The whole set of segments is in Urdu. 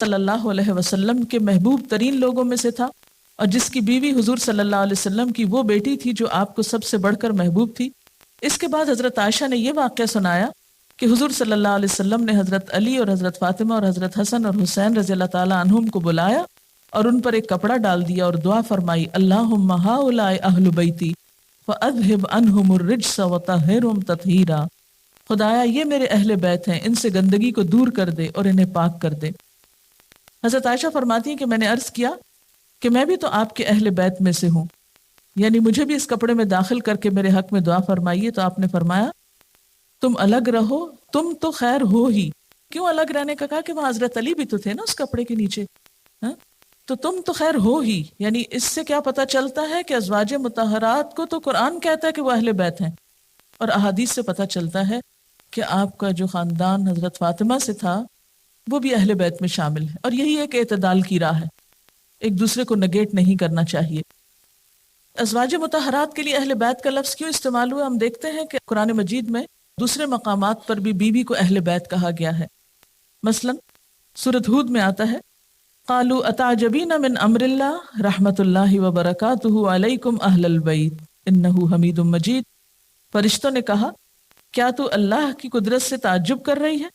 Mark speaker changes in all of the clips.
Speaker 1: صلی اللہ علیہ وسلم کے محبوب ترین لوگوں میں سے تھا، اور جس کی بیوی حضور صلی اللہ علیہ وسلم کی وہ بیٹی تھی جو آپ کو سب سے بڑھ کر محبوب تھی۔ اس کے بعد حضرت عائشہ نے یہ واقعہ سنایا کہ حضور صلی اللہ علیہ وسلم نے حضرت علی اور حضرت فاطمہ اور حضرت حسن اور حسین رضی اللہ تعالیٰ عنہم کو بلایا اور ان پر ایک کپڑا ڈال دیا اور دعا فرمائی، اللہم ہؤلاء اہل بیتی فاذہب عنہم الرجس وطہرہم تطہیرا، خدایا یہ میرے اہل بیت ہیں، ان سے گندگی کو دور کر دے اور انہیں پاک کر دے۔ حضرت عائشہ فرماتی ہیں کہ میں نے عرض کیا کہ میں بھی تو آپ کے اہل بیت میں سے ہوں، یعنی مجھے بھی اس کپڑے میں داخل کر کے میرے حق میں دعا فرمائیے۔ تو آپ نے فرمایا تم الگ رہو، تم تو خیر ہو ہی۔ کیوں الگ رہنے کا کہا؟ کہ وہاں حضرت علی بھی تو تھے نا اس کپڑے کے نیچے، ہاں؟ تو تم تو خیر ہو ہی، یعنی اس سے کیا پتہ چلتا ہے کہ ازواج مطہرات کو تو قرآن کہتا ہے کہ وہ اہل بیت ہیں، اور احادیث سے پتہ چلتا ہے کہ آپ کا جو خاندان حضرت فاطمہ سے تھا وہ بھی اہل بیت میں شامل ہے، اور یہی ایک اعتدال کی راہ ہے، ایک دوسرے کو نگیٹ نہیں کرنا چاہیے۔ ازواج مطہرات کے لیے اہل بیت کا لفظ کیوں استعمال ہوا؟ ہم دیکھتے ہیں کہ قرآن مجید میں دوسرے مقامات پر بھی بیوی کو اہل بیت کہا گیا ہے۔ مثلا سورۃ ہود میں آتا ہے قالوا اتعجبین من امر اللہ رحمت اللہ وبرکاتہ علیکم اہل البیت انہ حمید مجید، فرشتوں نے کہا کیا تو اللہ کی قدرت سے تعجب کر رہی ہے؟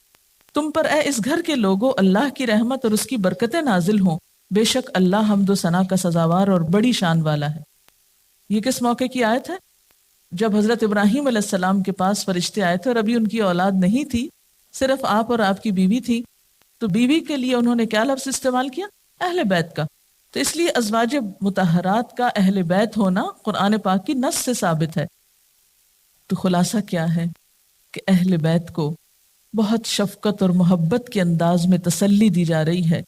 Speaker 1: تم پر اے اس گھر کے لوگوں اللہ کی رحمت اور اس کی برکتیں نازل ہوں، بے شک اللہ حمد و ثنا کا سزاوار اور بڑی شان والا ہے۔ یہ کس موقع کی آیت ہے؟ جب حضرت ابراہیم علیہ السلام کے پاس فرشتے آئے تھے اور ابھی ان کی اولاد نہیں تھی، صرف آپ اور آپ کی بیوی تھی، تو بیوی کے لیے انہوں نے کیا لفظ استعمال کیا؟ اہل بیت کا۔ تو اس لیے ازواج مطہرات کا اہل بیت ہونا قرآن پاک کی نص سے ثابت ہے۔ تو خلاصہ کیا ہے کہ اہل بیت کو بہت شفقت اور محبت کے انداز میں تسلی دی جا رہی ہے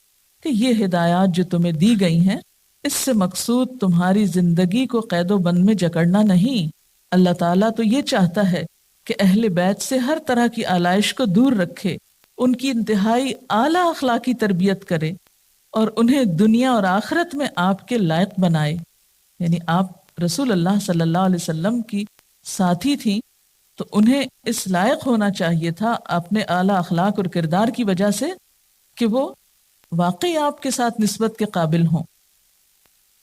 Speaker 1: کہ یہ ہدایات جو تمہیں دی گئی ہیں، اس سے مقصود تمہاری زندگی کو قید و بند میں جکڑنا نہیں۔ اللہ تعالیٰ تو یہ چاہتا ہے کہ اہل بیت سے ہر طرح کی آلائش کو دور رکھے، ان کی انتہائی اعلیٰ اخلاقی تربیت کرے اور انہیں دنیا اور آخرت میں آپ کے لائق بنائے۔ یعنی آپ رسول اللہ صلی اللہ علیہ وسلم کی ساتھی تھیں، تو انہیں اس لائق ہونا چاہیے تھا اپنے اعلیٰ اخلاق اور کردار کی وجہ سے کہ وہ واقعی آپ کے ساتھ نسبت کے قابل ہوں۔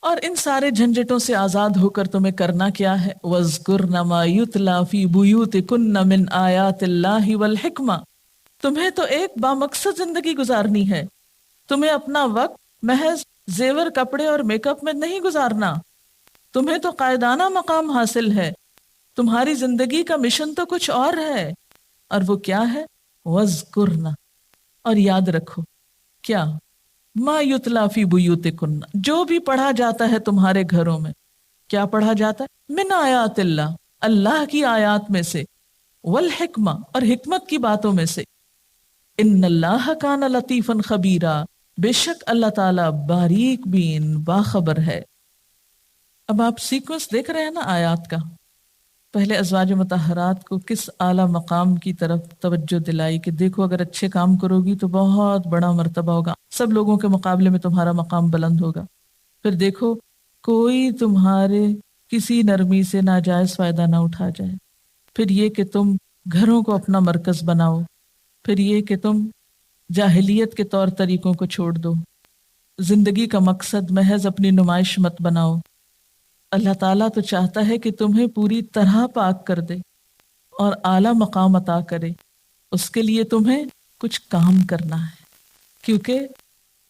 Speaker 1: اور ان سارے جھنجھٹوں سے آزاد ہو کر تمہیں کرنا کیا ہے؟ وَاذْكُرْنَ مَا يُتْلَى فِي بُيُوتِكُنَّ مِنْ آيَاتِ اللَّهِ وَالْحِكْمَةِ، تمہیں تو ایک بامقصد زندگی گزارنی ہے، تمہیں اپنا وقت محض زیور کپڑے اور میک اپ میں نہیں گزارنا، تمہیں تو قائدانہ مقام حاصل ہے، تمہاری زندگی کا مشن تو کچھ اور ہے، اور وہ کیا ہے؟ وَاذْكُرْنَ، اور یاد رکھو کیا؟ ما یتلا فی بیوتکن، جو بھی پڑھا جاتا ہے تمہارے گھروں میں۔ کیا پڑھا جاتا ہے؟ من آیات اللہ، اللہ کی آیات میں سے، والحکمہ، اور حکمت کی باتوں میں سے۔ ان اللہ کان لطیفا خبیرا، بے شک اللہ تعالیٰ باریک بین باخبر ہے۔ اب آپ سیکوینس دیکھ رہے ہیں نا آیات کا۔ پہلے ازواج مطہرات کو کس اعلیٰ مقام کی طرف توجہ دلائی کہ دیکھو اگر اچھے کام کرو گی تو بہت بڑا مرتبہ ہوگا، سب لوگوں کے مقابلے میں تمہارا مقام بلند ہوگا۔ پھر دیکھو کوئی تمہارے کسی نرمی سے ناجائز فائدہ نہ اٹھا جائے۔ پھر یہ کہ تم گھروں کو اپنا مرکز بناؤ۔ پھر یہ کہ تم جاہلیت کے طور طریقوں کو چھوڑ دو، زندگی کا مقصد محض اپنی نمائش مت بناؤ۔ اللہ تعالیٰ تو چاہتا ہے کہ تمہیں پوری طرح پاک کر دے اور اعلیٰ مقام عطا کرے، اس کے لیے تمہیں کچھ کام کرنا ہے، کیونکہ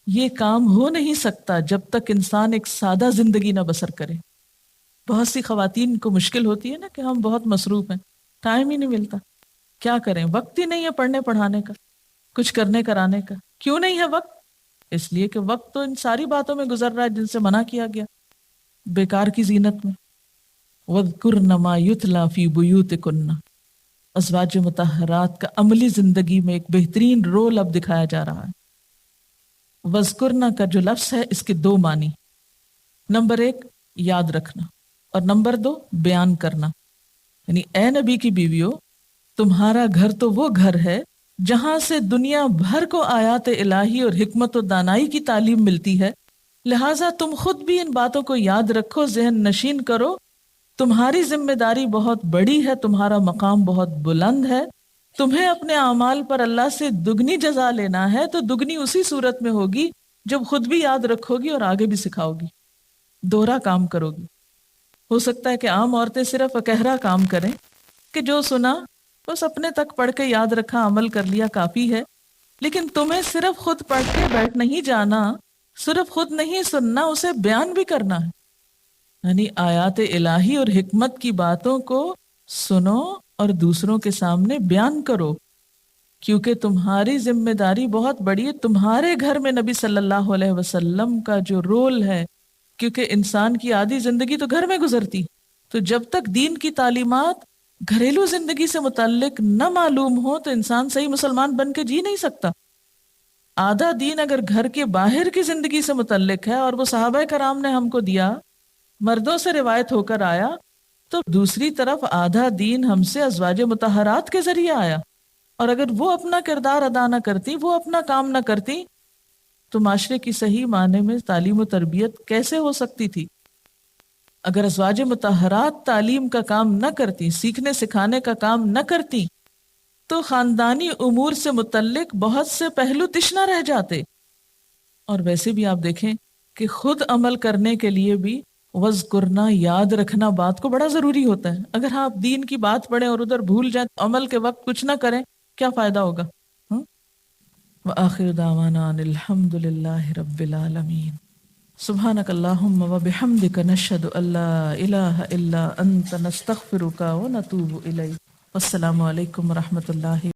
Speaker 1: یہ کام ہو نہیں سکتا جب تک انسان ایک سادہ زندگی نہ بسر کرے۔ بہت سی خواتین کو مشکل ہوتی ہے نا کہ ہم بہت مصروف ہیں، ٹائم ہی نہیں ملتا، کیا کریں، وقت ہی نہیں ہے پڑھنے پڑھانے کا، کچھ کرنے کرانے کا۔ کیوں نہیں ہے وقت؟ اس لیے کہ وقت تو ان ساری باتوں میں گزر رہا ہے جن سے منع کیا گیا، بیکار کی زینت میں۔ وَاذْكُرْنَ مَا يُتْلَى فِي بُيُوتِكُنَّ، ازواج مطہرات کا عملی زندگی میں ایک بہترین رول اب دکھایا جا رہا ہے۔ وَاذْكُرْنَ کا جو لفظ ہے اس کے دو معنی، نمبر 1 یاد رکھنا، اور نمبر 2 بیان کرنا۔ یعنی اے نبی کی بیویوں، تمہارا گھر تو وہ گھر ہے جہاں سے دنیا بھر کو آیات الہی اور حکمت و دانائی کی تعلیم ملتی ہے، لہٰذا تم خود بھی ان باتوں کو یاد رکھو، ذہن نشین کرو۔ تمہاری ذمہ داری بہت بڑی ہے، تمہارا مقام بہت بلند ہے، تمہیں اپنے اعمال پر اللہ سے دگنی جزا لینا ہے تو دگنی اسی صورت میں ہوگی جب خود بھی یاد رکھو گی اور آگے بھی سکھاؤ گی، دوہرا کام کرو گی۔ ہو سکتا ہے کہ عام عورتیں صرف اکہرا کام کریں کہ جو سنا بس اپنے تک پڑھ کے یاد رکھا، عمل کر لیا، کافی ہے، لیکن تمہیں صرف خود پڑھ کے بیٹھ نہیں جانا، صرف خود نہیں سننا، اسے بیان بھی کرنا ہے۔ یعنی آیات الہی اور حکمت کی باتوں کو سنو اور دوسروں کے سامنے بیان کرو، کیونکہ تمہاری ذمہ داری بہت بڑی ہے۔ تمہارے گھر میں نبی صلی اللہ علیہ وسلم کا جو رول ہے، کیونکہ انسان کی آدھی زندگی تو گھر میں گزرتی، تو جب تک دین کی تعلیمات گھریلو زندگی سے متعلق نہ معلوم ہو تو انسان صحیح مسلمان بن کے جی نہیں سکتا۔ آدھا دین اگر گھر کے باہر کی زندگی سے متعلق ہے اور وہ صحابہ کرام نے ہم کو دیا، مردوں سے روایت ہو کر آیا، تو دوسری طرف آدھا دین ہم سے ازواج مطہرات کے ذریعے آیا، اور اگر وہ اپنا کردار ادا نہ کرتی، وہ اپنا کام نہ کرتی، تو معاشرے کی صحیح معنی میں تعلیم و تربیت کیسے ہو سکتی تھی؟ اگر ازواج مطہرات تعلیم کا کام نہ کرتی، سیکھنے سکھانے کا کام نہ کرتی، تو خاندانی امور سے متعلق بہت سے پہلو تشنہ رہ جاتے۔ اور ویسے بھی آپ دیکھیں کہ خود عمل کرنے کے لیے بھی وذکرنا، یاد رکھنا بات کو بڑا ضروری ہوتا ہے۔ اگر آپ دین کی بات پڑھیں اور ادھر بھول جائیں، عمل کے وقت کچھ نہ کریں، کیا فائدہ ہوگا؟ وآخر دعوانا ان الحمد للہ رب العالمین۔ سبحانک اللہم وبحمدک نشہد ان لا الہ الا انت نستغفرک ونتوب الیک۔ والسلام علیکم ورحمۃ اللہ